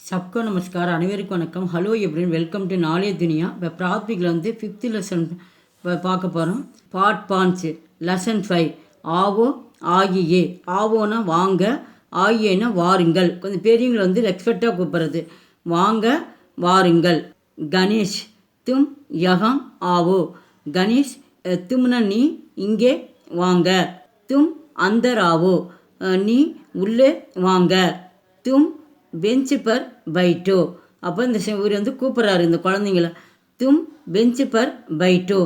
सबको नमस्कार அனைவருக்கும் வணக்கம். ஹலோ எப்ரின் வெல்கம் டு நாலேஜ் துனியா. இப்போ ப்ராத்மிக்கில் வந்து 5th லெசன் பார்க்க போகிறோம். பார்ட் 5 லெசன் 5 ஆவோ ஆகியே. ஆவோனா வாங்க, ஆகியேனா வாருங்கள். கொஞ்சம் பெரியவங்களை வந்து ரெஸ்பெக்டாக கூப்பிட்றது. வாங்க வாருங்கள். கணேஷ் தும் யகம் ஆவோ. கணேஷ் தும்னா நீ இங்கே வாங்க. தும் அந்தர் ஆவோ நீ உள்ளே வாங்க. தும் பெஞ்சு பர் பைட்டோ. அப்போ இந்த இவர் வந்து கூப்பிட்றாரு இந்த குழந்தைங்கள. தும் பெஞ்சு பர் பைட்டோ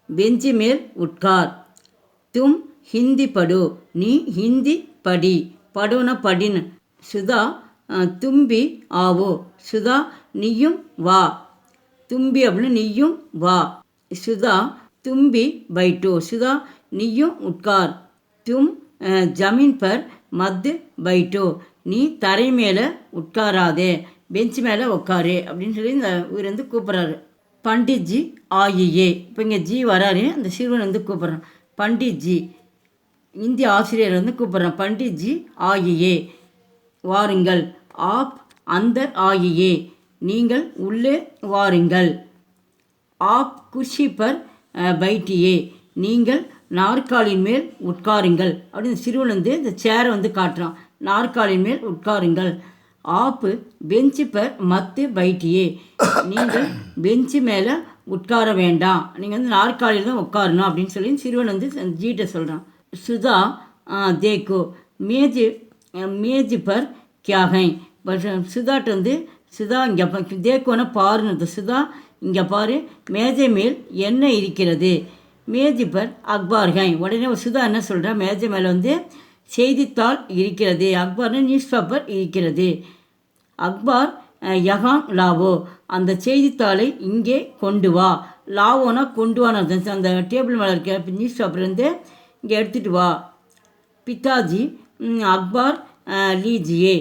பெஞ்சு மேல் உட்கார். தும் ஹிந்தி படு நீ ஹிந்தி படி. படுனா படின்னு. சுதா தும்பி ஆவோ. சுதா நீயும் வா. தும்பி அப்படின்னு நீயும் வா. சுதா தும்பி பைட்டோ. சுதா நீயும் உட்கார். தும் ஜமீன் பர் மத் பைட்டோ நீ தரை மேலே உட்காராதே, பெஞ்சு மேலே உட்காரு அப்படின்னு சொல்லி இந்த இவர் வந்து கூப்பிட்றாரு. பண்டிட்ஜி ஆயியே. இப்போ இங்கே ஜி வராரு, அந்த சிறுவன் வந்து கூப்பிட்றான் பண்டிட்ஜி. இந்திய ஆசிரியர் வந்து கூப்பிட்றான் பண்டிட்ஜி ஆயியே வாருங்கள். ஆப் அந்தர் ஆயியே நீங்கள் உள்ளே வாருங்கள். ஆப் குர்சி பர் பைட்டியே நீங்கள் நாற்காலின் மேல் உட்காருங்கள் அப்படின்னு சிறுவன் வந்து இந்த சேரை வந்து காட்டுறான். நாற்காலின் மேல் உட்காருங்கள். ஆப்பு பெஞ்சு பர் மத்து பைட்டியே நீங்கள் பெஞ்சு மேலே உட்கார வேண்டாம், நீங்கள் வந்து நாற்காலியில் தான் உட்காரணும் அப்படின்னு சொல்லி சிறுவன் வந்து ஜீட்டை சொல்கிறான். சுதா தேக்கோ மேஜு மேஜு பர் கியாகை. சுதாட்ட வந்து சுதா இங்கே தேக்கோன்னா பாருன்னு. சுதா இங்கே பாரு, மேஜை மேல் என்ன இருக்கிறது. மேஜை பர் அக்பார்கை. உடனே சுதா என்ன சொல்கிறா, மேஜை மேலே வந்து செய்தித்தாள் இருக்கிறது. அக்பார்னு நியூஸ் பேப்பர் இருக்கிறது. அக்பார் யகாங் லாவோ அந்த செய்தித்தாளை இங்கே கொண்டு வா. லாவோனா கொண்டு வான்னு. அந்த டேபிள் மேலே இருக்க நியூஸ் பேப்பர் வந்து இங்கே எடுத்துகிட்டு வா. பித்தாஜி அக்பார் லீஜியே.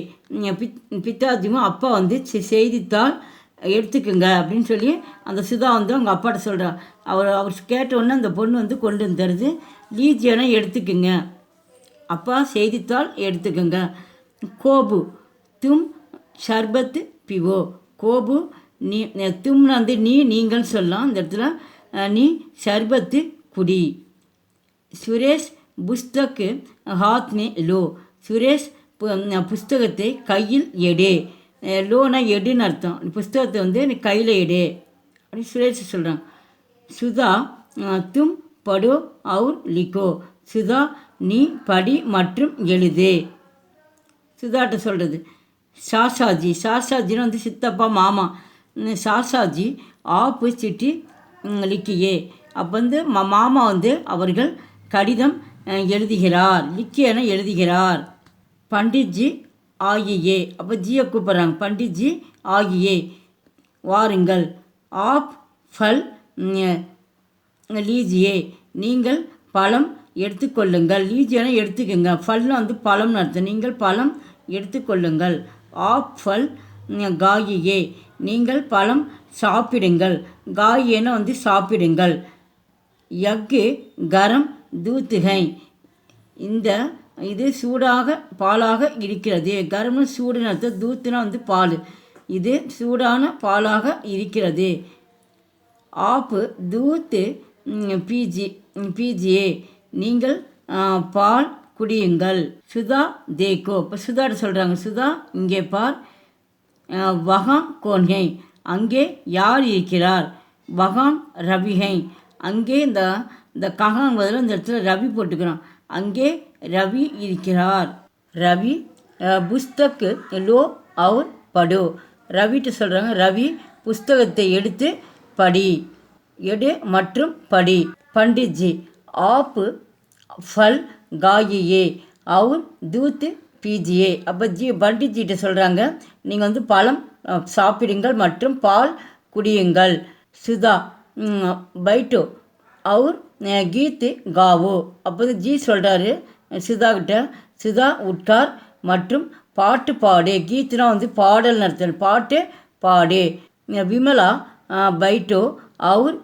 பித்தாஜியும் அப்பா வந்து செய்தித்தாள் எடுத்துக்குங்க அப்படின்னு சொல்லி அந்த சுதா வந்து அவங்க அப்பாட்ட சொல்கிறா. அவர் கேட்டவுடனே அந்த பொண்ணு வந்து கொண்டு வந்து தருது. லீஜியானா எடுத்துக்குங்க, அப்பா செய்தித்தாள் எடுத்துக்கோங்க. கோபு தும் ஷர்பத்து பிவோ. கோபு நீ, தும்னு வந்து நீ நீங்கள் சொல்லலாம். இந்த இடத்துல நீ ஷர்பத்து குடி. சுரேஷ் புஸ்தக்கு ஹாத்னே லோ. சுரேஷ் புஸ்தகத்தை கையில் எடு. லோனா எடுன்னு அர்த்தம். புஸ்தகத்தை வந்து நீ கையில் எடு அப்படின்னு சுரேஷ் சொல்கிறான். சுதா தும் படோ அவுர் லிகோ. சுதா நீ படி மற்றும் எழுது. சுதாட்ட சொல்கிறது. சாஷாஜி. சாஷாஜின்னு வந்து சித்தப்பா மாமா. சாஷாஜி ஆப்பு சிட்டி லிக்கியே. அப்போ வந்து மாமா வந்து அவர்கள் கடிதம் எழுதுகிறார். லிக்கியன எழுதுகிறார். பண்டிட்ஜி ஆகியே. அப்போ ஜியை கூப்பிட்றாங்க. பண்டிட்ஜி ஆகியே வாருங்கள். ஆப் ஃபல் லீஜியே நீங்கள் பழம் எடுத்துக்கொள்ளுங்கள். லீஜியான எடுத்துக்கோங்க. ஃபல்னு வந்து பழம்னு அர்த்தம். நீங்கள் பழம் எடுத்துக்கொள்ளுங்கள். ஆப் ஃபல் காயியே நீங்கள் பழம் சாப்பிடுங்கள். காயியேன்னு வந்து சாப்பிடுங்கள். யக்கு கரம் தூத்துகை இந்த இது சூடாக பாலாக இருக்கிறது. கரம்னு சூடுன்னு அர்த்தம். தூத்துனா வந்து பால். இது சூடான பாலாக இருக்கிறது. ஆப்பு தூத்து பீஜியே நீங்கள் பால் குடியுங்கள். சுதா தேக்கோ. இப்போ சுதாட்ட சொல்கிறாங்க. சுதா இங்கே பார். வகாம் கோன்கை அங்கே யார் இருக்கிறார். வகாம் ரவிகை அங்கே இந்த ககாங் பதில் இந்த இடத்துல ரவி போட்டுக்கிறோம். அங்கே ரவி இருக்கிறார். ரவி புஸ்தக்கு லோ அவர் படு. ரவிட்டு சொல்கிறாங்க. ரவி புஸ்தகத்தை எடுத்து படி. எடு மற்றும் படி. பண்டிட்ஜி ஆப்பு ஃபல் காயியே அவுர் தூத்து பீஜியே. அப்போ பண்டிட்ஜிட்ட சொல்கிறாங்க, நீங்கள் வந்து பழம் சாப்பிடுங்கள் மற்றும் பால் குடியுங்கள். சுதா பைட்டோ அவுர் கீத்து காவோ. அப்போது ஜி சொல்கிறாரு சுதாக்கிட்ட, சுதா உட்கார் மற்றும் பாட்டு பாடு. கீத்துனா வந்து பாடல் நடத்தல். பாட்டு பாடு. விமலா பைட்டோ அவுர்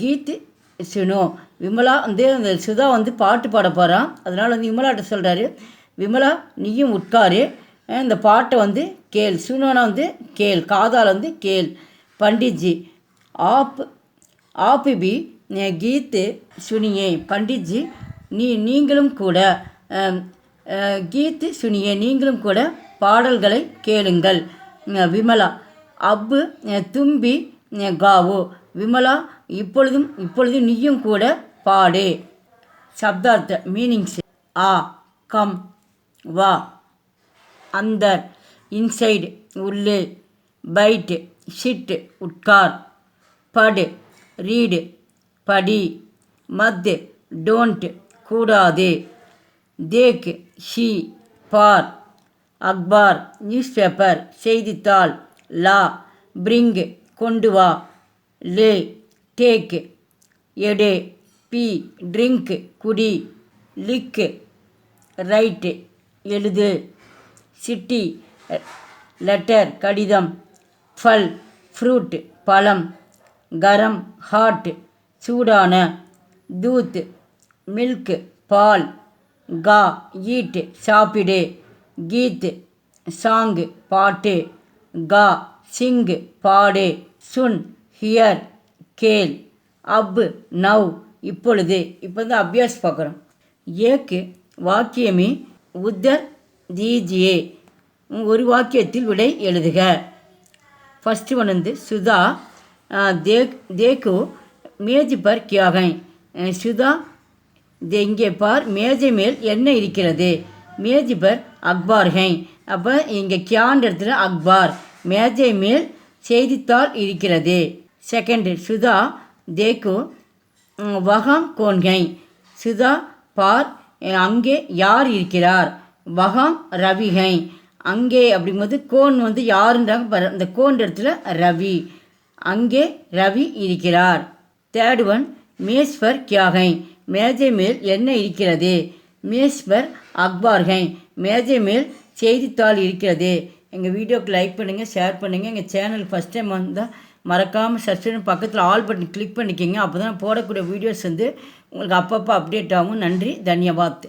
கீத்து சுனோ. விமலா வந்து அந்த சுதா வந்து பாட்டு பாட போகிறான். அதனால் வந்து விமலாட்ட சொல்கிறாரு, விமலா நீயும் உட்காரு இந்த பாட்டை வந்து கேள். சுனோனா வந்து கேள், காதால் வந்து கேள். பண்டிட்ஜி आप भी गीत सुनिए. பண்டிட்ஜி நீங்களும் கூட கீத் சுனியே, நீங்களும் கூட பாடல்களை கேளுங்கள். விமலா அப்பு தும்பி காவோ. விமலா இப்பொழுது நீயும் கூட பாடு. சப்தார்த்த மீனிங்ஸ்: ஆ கம், வா, அந்தர், இன்சைடு உள்ளே, பைட் சிட் உட்கார், படு ரீடு படி, மத் டோன்ட் கூடாது, தேக் ஷி பார், அக்பார் நியூஸ் பேப்பர் செய்தித்தாள், லா பிரிங் கொண்டு வா, லே டேக் எடு, பி ட்ரிங்க் குடி, லிக் ரைட் எழுது, சிட்டி லெட்டர் கடிதம், ஃபல் ஃப்ரூட் பழம், கரம் ஹாட் சூடான, தூத் மில்க் பால், கா ஈட் சாப்பிடு, கீத் சாங் பாட்டு, கா சிங் பாடு, சுன் ஹியர் கேள், அப் நவ் இப்பொழுது. இப்போ வந்து அபியாஸ் பார்க்குறோம். ஏக்கு வாக்கியமே உத்தர் தீஜியே. ஒரு வாக்கியத்தில் விடை எழுதுக. ஃபஸ்ட்டு ஒன் வந்து சுதா देखो மேஜ் பர் கியா ஹை. சுதா இங்கே பார், மேஜை மேல் என்ன இருக்கிறது. மேஜ் பர் அக்பார் ஹை. அப்போ இங்கே கியான்ற இடத்துல அக்பார், மேஜை மேல் செய்தித்தாள் இருக்கிறது. செகண்ட், சுதா தேக்கோ வகாம் கோன் ஹை. சுதா பார், அங்கே யார் இருக்கிறார். வகாம் ரவி ஹை. அங்கே அப்படிங்கும்போது கோன் வந்து யாருன்றாங்க, இந்த கோன்ற இடத்துல ரவி, அங்கே ரவி இருக்கிறார். தேர்ட் ஒன், மேஸ் பர் கியா ஹை. மேஜை மேல் என்ன இருக்கிறது. மேஸ் பர் அக்பார் ஹை. மேஜை மேல் செய்தித்தாள் இருக்கிறது. எங்கள் வீடியோக்கு லைக் பண்ணுங்கள், ஷேர் பண்ணுங்கள். எங்கள் சேனல் ஃபஸ்ட் டைம் வந்தால் மறக்காமல் சப்ஸ்கிரைப், பக்கத்தில் ஆல் பட்டன் கிளிக் பண்ணிக்கோங்க. அப்போ தான் போடக்கூடிய வீடியோஸ் வந்து உங்களுக்கு அப்பப்போ அப்டேட் ஆகும். நன்றி, தன்யவாத்.